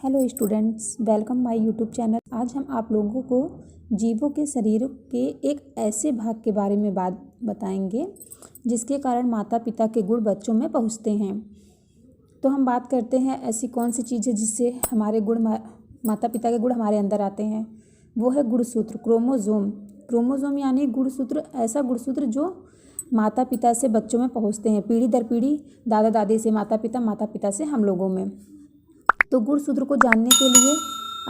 Hello students, welcome my YouTube channel. आज हम आप लोगों को जीवों के शरीर के एक ऐसे भाग के बारे में बात बताएंगे जिसके कारण माता पिता के गुण बच्चों में पहुंचते हैं। तो हम बात करते हैं ऐसी कौन सी चीज़ है जिससे हमारे गुण माता पिता के गुण हमारे अंदर आते हैं। वो है गुणसूत्र, क्रोमोजोम। क्रोमोजोम यानी गुणसूत्र, ऐसा गुणसूत्र जो माता पिता से बच्चों में पहुँचते हैं, पीढ़ी दर पीढ़ी, दादा दादी से माता पिता से हम लोगों में। तो गुणसूत्र को जानने के लिए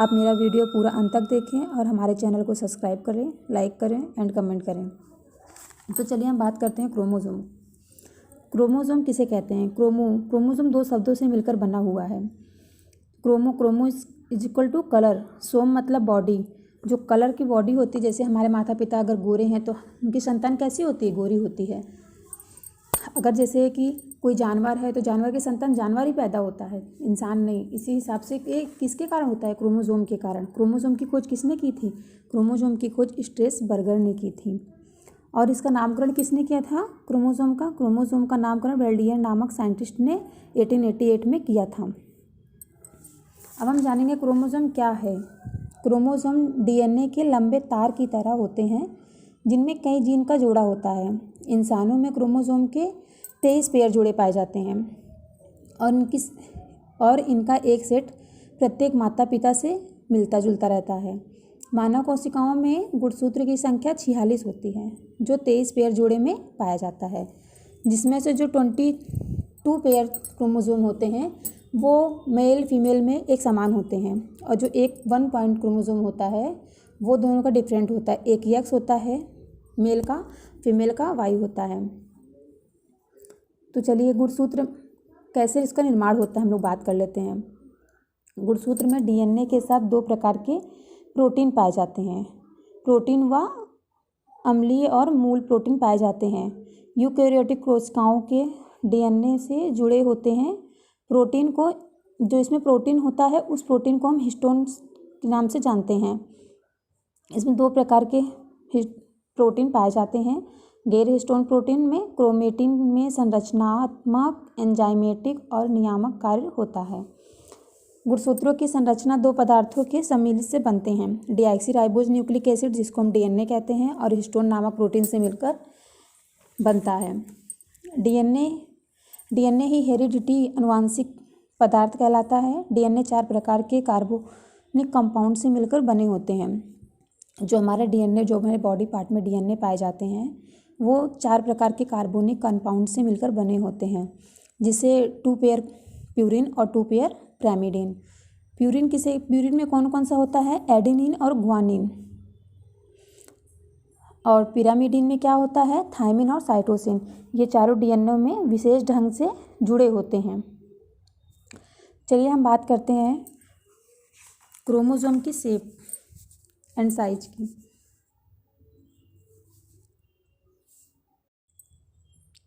आप मेरा वीडियो पूरा अंत तक देखें और हमारे चैनल को सब्सक्राइब करें, लाइक करें एंड कमेंट करें। तो चलिए हम बात करते हैं क्रोमोजोम। क्रोमोजोम किसे कहते हैं? क्रोमोजोम दो शब्दों से मिलकर बना हुआ है। Chromo is equal to colour. Some मतलब बॉडी, जो कलर की बॉडी होती है। जैसे हमारे माता पिता अगर गोरे हैं तो उनकी संतान कैसी होती है? गोरी होती है। अगर जैसे कि कोई जानवर है तो जानवर की संतान जानवर ही पैदा होता है, इंसान नहीं। इसी हिसाब से ये किसके कारण होता है? क्रोमोजोम के कारण। क्रोमोजोम की खोज किसने की थी? क्रोमोजोम की खोज स्ट्रेसबर्गर ने की थी। और इसका नामकरण किसने किया था? क्रोमोजोम का नामकरण वेल्डियर नामक साइंटिस्ट ने 1888 में किया था। अब हम जानेंगे क्रोमोजोम क्या है। क्रोमोजोम डीएनए के लंबे तार की तरह होते हैं जिनमें कई जीन का जोड़ा होता है। इंसानों में क्रोमोजोम के 23 पेयर जोड़े पाए जाते हैं और इनका एक सेट प्रत्येक माता पिता से मिलता जुलता रहता है। मानव कोशिकाओं में गुणसूत्र की संख्या 46 होती है जो 23 पेयर जोड़े में पाया जाता है, जिसमें से जो 22 पेयर क्रोमोजोम होते हैं वो मेल फीमेल में एक समान होते हैं, और जो एक 1 पॉइंट क्रोमोजोम होता है वो दोनों का डिफरेंट होता है। एक एक्स होता है मेल का, फीमेल का वाई होता है। तो चलिए गुणसूत्र कैसे इसका निर्माण होता है हम लोग बात कर लेते हैं। गुणसूत्र में डीएनए के साथ 2 प्रकार के प्रोटीन पाए जाते हैं। प्रोटीन व अम्लीय और मूल प्रोटीन पाए जाते हैं। यूकेरियोटिक कोशिकाओं के डीएनए से जुड़े होते हैं। प्रोटीन को, जो इसमें प्रोटीन होता है उस प्रोटीन को हम हिस्टोन के नाम से जानते हैं। इसमें 2 प्रकार के प्रोटीन पाए जाते हैं। गैर हिस्टोन प्रोटीन में क्रोमेटिन में संरचनात्मक, एंजाइमेटिक और नियामक कार्य होता है। गुणसूत्रों की संरचना 2 पदार्थों के सम्मिलित से बनते हैं। डीऑक्सीराइबोज न्यूक्लिक एसिड, जिसको हम डीएनए कहते हैं, और हिस्टोन नामक प्रोटीन से मिलकर बनता है। डीएनए ही हेरिडिटी अनुवांशिक पदार्थ कहलाता है। डीएनए 4 प्रकार के कार्बोनिक कंपाउंड से मिलकर बने होते हैं। जो हमारे बॉडी पार्ट में डीएनए पाए जाते हैं वो 4 प्रकार के कार्बोनिक कंपाउंड से मिलकर बने होते हैं, जिसे 2 पेयर प्यूरिन और 2 पेयर pyrimidine। प्यूरिन में कौन कौन सा होता है? एडेनिन और ग्वानिन। और पिरामिडीन में क्या होता है? थायमिन और साइटोसिन। ये चारों डीएनए में विशेष ढंग से जुड़े होते हैं। चलिए हम बात करते हैं क्रोमोजोम की शेप एंड साइज की।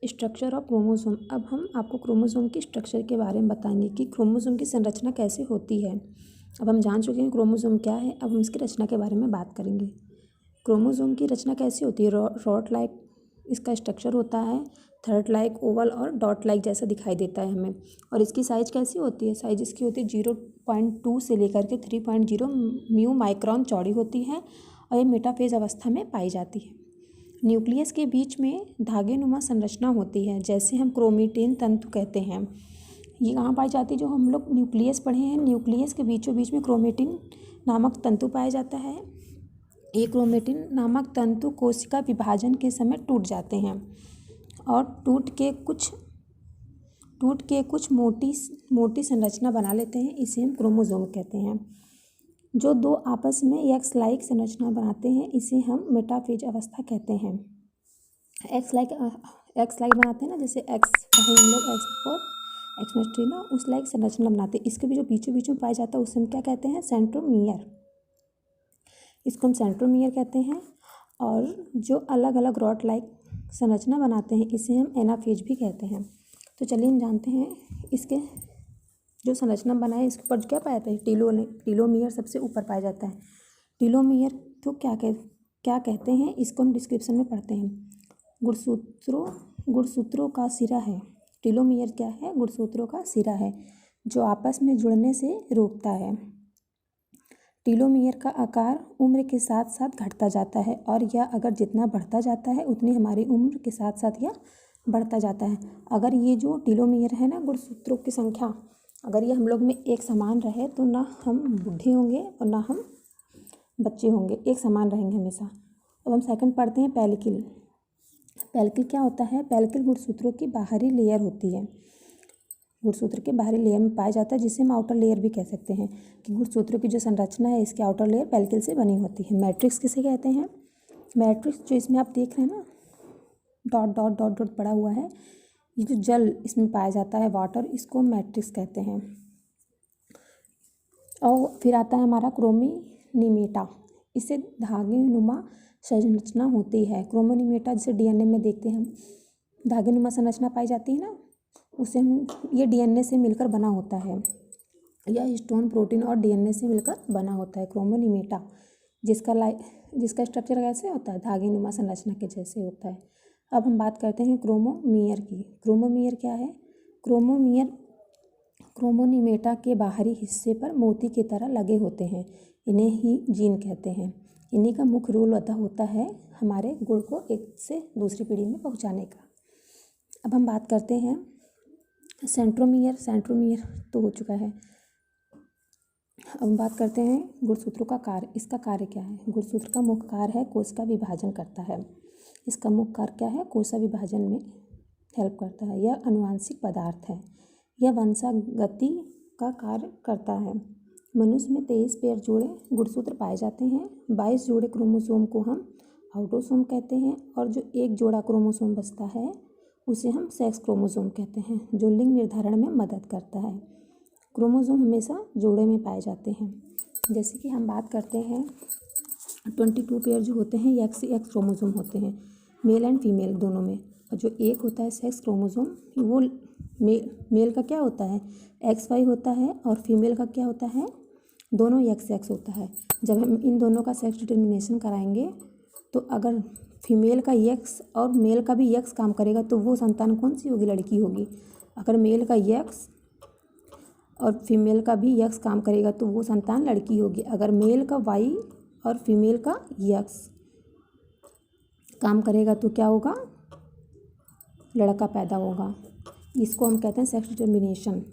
Structure of chromosome. अब हम आपको क्रोमोसोम की स्ट्रक्चर के बारे में बताएंगे कि क्रोमोसोम की संरचना कैसे होती है। अब हम जान चुके हैं क्रोमोसोम क्या है, अब हम इसकी रचना के बारे में बात करेंगे। क्रोमोसोम की रचना कैसी होती है? रॉड लाइक इसका स्ट्रक्चर होता है, थर्ड लाइक, ओवल और डॉट लाइक जैसा दिखाई देता है हमें। और इसकी साइज कैसी होती है? साइज इसकी होती है 0.2 से लेकर के 3.0 म्यू माइक्रोन चौड़ी होती है और ये मेटाफेज अवस्था में पाई जाती है। न्यूक्लियस के बीच में धागेनुमा संरचना होती है, जैसे हम क्रोमेटिन तंतु कहते हैं। ये कहाँ पाई जाती है? जो हम लोग न्यूक्लियस पढ़े हैं, न्यूक्लियस के बीचों बीच में क्रोमेटिन नामक तंतु पाया जाता है। ये क्रोमेटिन नामक तंतु कोशिका विभाजन के समय टूट जाते हैं और टूट के कुछ मोटी संरचना बना लेते हैं। इसे हम क्रोमोसोम कहते हैं। जो 2 आपस में एक्स लाइक संरचना बनाते हैं इसे हम मेटाफेज अवस्था कहते हैं। एक्स लाइक बनाते हैं ना, जैसे एक्स हम लोग एक्स और एक्स मिस्ट्री ना, उस लाइक संरचना बनाते हैं। इसके भी जो बीचों बीचों पाया जाता है उसे हम क्या कहते हैं? सेंट्रोमियर। इसको हम सेंट्रोमियर कहते हैं। और जो अलग अलग रॉड लाइक संरचना बनाते हैं इसे हम एनाफेज भी कहते हैं। तो चलिए हम जानते हैं इसके जो संरचना बनाए, इसके ऊपर क्या पाया जाता है? टीलोमियर सबसे ऊपर पाया जाता है। टीलोमियर तो क्या कहते हैं, इसको हम डिस्क्रिप्शन में पढ़ते हैं। गुणसूत्रों का सिरा है। टीलोमियर क्या है? गुणसूत्रों का सिरा है। जो आपस में जुड़ने से रोकता है। टीलोमियर का आकार उम्र के साथ साथ घटता जाता है और यह अगर जितना बढ़ता जाता है उतनी हमारी उम्र के साथ साथ यह बढ़ता जाता है। अगर ये जो टीलोमियर है ना, गुणसूत्रों की संख्या, अगर ये हम लोग में एक समान रहे तो ना हम बूढ़े होंगे और ना हम बच्चे होंगे, एक समान रहेंगे हमेशा। अब हम सेकंड पढ़ते हैं पेलिकल। पेलिकल क्या होता है? पेलिकल गुणसूत्रों की बाहरी लेयर होती है, गुणसूत्र के बाहरी लेयर में पाया जाता है, जिसे हम आउटर लेयर भी कह सकते हैं कि गुणसूत्रों की जो संरचना है इसकी आउटर लेयर पेलिकल से बनी होती है। मैट्रिक्स किसे कहते हैं? मैट्रिक्स जो इसमें आप देख रहे हैं ना, डॉट डॉट डॉट डॉट पड़ा हुआ है, ये जो जल इसमें पाया जाता है, वाटर, इसको मैट्रिक्स कहते हैं। और फिर आता है हमारा क्रोमोनीमेटा। इससे धागेनुमा संरचना होती है। क्रोमोनीमेटा जैसे डीएनए में देखते हैं हम, धागेनुमा संरचना पाई जाती है ना, उसे हम, ये डीएनए से मिलकर बना होता है। यह हिस्टोन प्रोटीन और डीएनए से मिलकर बना होता है क्रोमोनीमेटा, जिसका स्ट्रक्चर कैसे होता है? धागेनुमा संरचना के जैसे होता है। अब हम बात करते हैं क्रोमोमीयर की। क्रोमोमीयर क्या है? क्रोमोमीयर क्रोमोनीमेटा के बाहरी हिस्से पर मोती की तरह लगे होते हैं। इन्हें ही जीन कहते हैं। इन्हीं का मुख्य रोल होता है हमारे गुण को एक से दूसरी पीढ़ी में पहुंचाने का। अब हम बात करते हैं सेंट्रोमियर। सेंट्रोमियर तो हो चुका है। अब हम बात करते हैं गुणसूत्रों का कार्य। इसका कार्य क्या है? गुणसूत्र का मुख्य कार्य है कोशिका विभाजन करता है। इसका मुख्य कार्य क्या है? कोशिका विभाजन में हेल्प करता है। यह आनुवांशिक पदार्थ है। यह वंशागति का कार्य करता है। मनुष्य में 23 पेयर जोड़े गुणसूत्र पाए जाते हैं। 22 जोड़े क्रोमोसोम को हम ऑटोसोम कहते हैं और जो एक जोड़ा क्रोमोसोम बचता है उसे हम सेक्स क्रोमोसोम कहते हैं, जो लिंग निर्धारण में मदद करता है। क्रोमोसोम हमेशा जोड़े में पाए जाते हैं। जैसे कि हम बात करते हैं 22 पेयर जो होते हैं एक्स क्रोमोसोम होते हैं, मेल एंड फीमेल दोनों में। और जो एक होता है सेक्स क्रोमोसोम, वो मेल का क्या होता है? XY होता है और फीमेल का क्या होता है? दोनों XX होता है। जब हम इन दोनों का सेक्स डिटर्मिनेशन कराएंगे तो अगर फीमेल का X और मेल का भी X काम करेगा तो वो संतान कौन सी होगी? लड़की होगी। अगर मेल का X और फीमेल का भी X काम करेगा तो वो संतान लड़की होगी। अगर मेल का Y और फीमेल का X काम करेगा तो क्या होगा? लड़का पैदा होगा। इसको हम कहते हैं सेक्स डिटर्मिनेशन।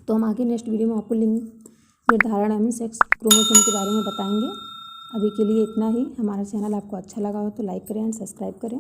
तो हम आगे नेक्स्ट वीडियो में आपको लिंग निर्धारण एवं सेक्स क्रोमोसोम के बारे में बताएंगे। अभी के लिए इतना ही। हमारा चैनल आपको अच्छा लगा हो तो लाइक करें एंड सब्सक्राइब करें।